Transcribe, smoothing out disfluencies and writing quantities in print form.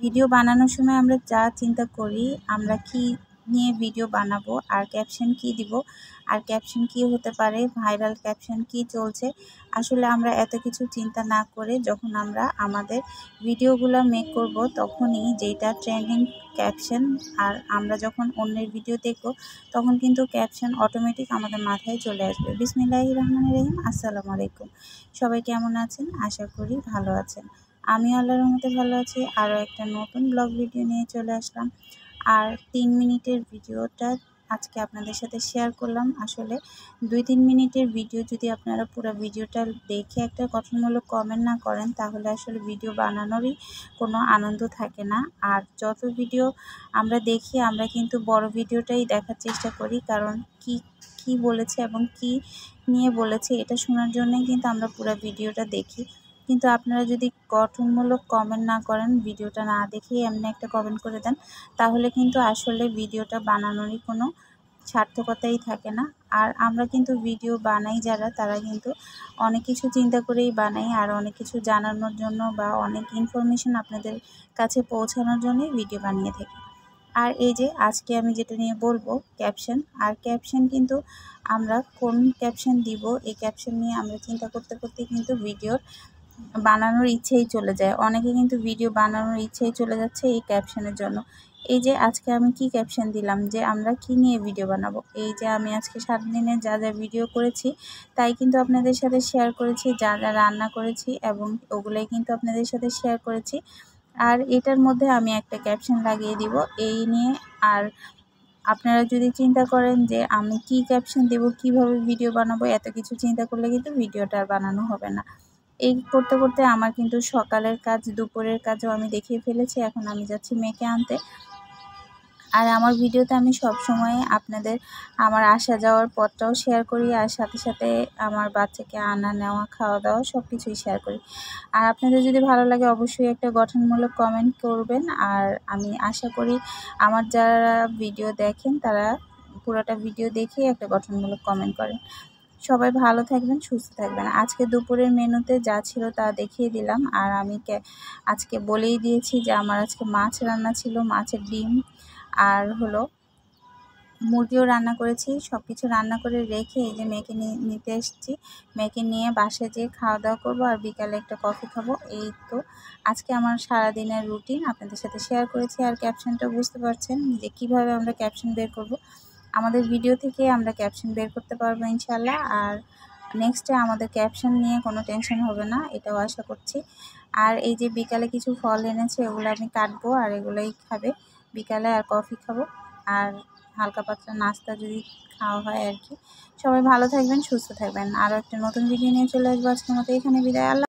Video বানানোর সময় আমরা যা চিন্তা করি, আমরা কি নিয়ে ভিডিও বানাবো, আর ক্যাপশন কি দিব, আর ক্যাপশন কি হতে পারে, ভাইরাল ক্যাপশন কি চলছে, আসলে আমরা এত কিছু চিন্তা না করে যখন আমরা আমাদের ভিডিওগুলো মেক করব, তখনই যেটা ট্রেন্ডিং ক্যাপশন, আর আমরা যখন অন্যের ভিডিও দেখব তখন কিন্তু ক্যাপশন অটোমেটিক আমাদের মাথায় চলে আসবে। বিসমিল্লাহির রহমানির রহিম। আসসালামু আলাইকুম। সবাই কেমন আছেন? আশা করি ভালো আছেন। আমি আল্লাহর রহমতে ভালো আছি। আরও একটা নতুন ব্লগ ভিডিও নিয়ে চলে আসলাম। আর 3 মিনিটের ভিডিওটা আজকে আপনাদের সাথে শেয়ার করলাম। আসলে 2-3 মিনিটের ভিডিও যদি আপনারা পুরো ভিডিওটা দেখে একটা গঠনমূলক কমেন্ট না করেন, তাহলে আসলে ভিডিও বানানোরই কোনো আনন্দ থাকে না। আর যত ভিডিও আমরা দেখি, আমরা কিন্তু বড় ভিডিওটাই দেখার চেষ্টা করি, কারণ কি বলেছে এবং কি নিয়ে বলেছে এটা শোনার জন্যই কিন্তু আমরা পুরো ভিডিওটা দেখি। কিন্তু আপনারা যদি গঠনমূলক কমেন্ট না করেন, ভিডিওটা না দেখেই এমনি একটা কমেন্ট করে দেন, তাহলে কিন্তু আসলে ভিডিওটা বানানোরই কোনো সার্থকতাই থাকে না। আর আমরা কিন্তু ভিডিও বানাই যারা, তারা কিন্তু অনেক কিছু চিন্তা করেই বানাই, আর অনেক কিছু জানানোর জন্য বা অনেক ইনফরমেশন আপনাদের কাছে পৌঁছানোর জন্যই ভিডিও বানিয়ে থাকি। আর এই যে আজকে আমি যেটা নিয়ে বলবো, ক্যাপশন। আর ক্যাপশন কিন্তু আমরা কোন ক্যাপশন দিব, এই ক্যাপশন নিয়ে আমরা চিন্তা করতে করতে কিন্তু ভিডিওর বানানোর ইচ্ছেই চলে যায়। অনেকে কিন্তু ভিডিও বানানোর ইচ্ছেই চলে যাচ্ছে এই ক্যাপশনের জন্য। এই যে আজকে আমি কি ক্যাপশন দিলাম, যে আমরা কি নিয়ে ভিডিও বানাবো। এই যে আমি আজকে সারাদিনে যা যা ভিডিও করেছি তাই কিন্তু আপনাদের সাথে শেয়ার করেছি, যা যা রান্না করেছি এবং ওগুলোই কিন্তু আপনাদের সাথে শেয়ার করেছি। আর এটার মধ্যে আমি একটা ক্যাপশন লাগিয়ে দিব এই নিয়ে। আর আপনারা যদি চিন্তা করেন যে আমি কি ক্যাপশন দেব, কিভাবে ভিডিও বানাবো, এত কিছু চিন্তা করলে কিন্তু ভিডিওটা আর বানানো হবে না। এই করতে করতে আমার কিন্তু সকালের কাজ, দুপুরের কাজও আমি দেখিয়ে ফেলেছি। এখন আমি যাচ্ছি মেয়েকে আনতে। আর আমার ভিডিওতে আমি সবসময় আপনাদের আমার আসা যাওয়ার পথটাও শেয়ার করি, আর সাথে সাথে আমার বাচ্চাকে আনা নেওয়া, খাওয়া দাওয়া সব কিছুই শেয়ার করি। আর আপনাদের যদি ভালো লাগে অবশ্যই একটা গঠনমূলক কমেন্ট করবেন। আর আমি আশা করি আমার যারা ভিডিও দেখেন তারা পুরোটা ভিডিও দেখেই একটা গঠনমূলক কমেন্ট করেন। সবাই ভালো থাকবেন, সুস্থ থাকবেন। আজকে দুপুরের মেনুতে যা ছিল তা দেখিয়ে দিলাম। আর আমি আজকে বলেই দিয়েছি যে আমার আজকে মাছ রান্না ছিল, মাছের ডিম, আর হলো মুরগিও রান্না করেছি। সব কিছু রান্না করে রেখে এই যে মেয়েকে নিতে এসেছি। মেয়েকে নিয়ে বাসায় যেয়ে খাওয়া দাওয়া করবো, আর বিকালে একটা কফি খাবো। এই তো আজকে আমার সারাদিনের রুটিন আপনাদের সাথে শেয়ার করেছি। আর ক্যাপশনটা বুঝতে পারছেন যে কিভাবে আমরা ক্যাপশন বের করব। আমাদের ভিডিও থেকে আমরা ক্যাপশন বের করতে পারবো ইনশাল্লাহ। আর নেক্সটে আমাদের ক্যাপশন নিয়ে কোনো টেনশন হবে না, এটাও আশা করছি। আর এই যে বিকালে কিছু ফল এনেছে, এগুলো আমি কাটবো আর এগুলোই খাবে বিকালে, আর কফি খাবো, আর হালকা পাতলা নাস্তা যদি খাওয়া হয় আর কি। সবাই ভালো থাকবেন, সুস্থ থাকবেন। আরও একটা নতুন ভিডিও নিয়ে চলে আসবো। আজকের মতো এখানে বিদায়। আল্লাহ।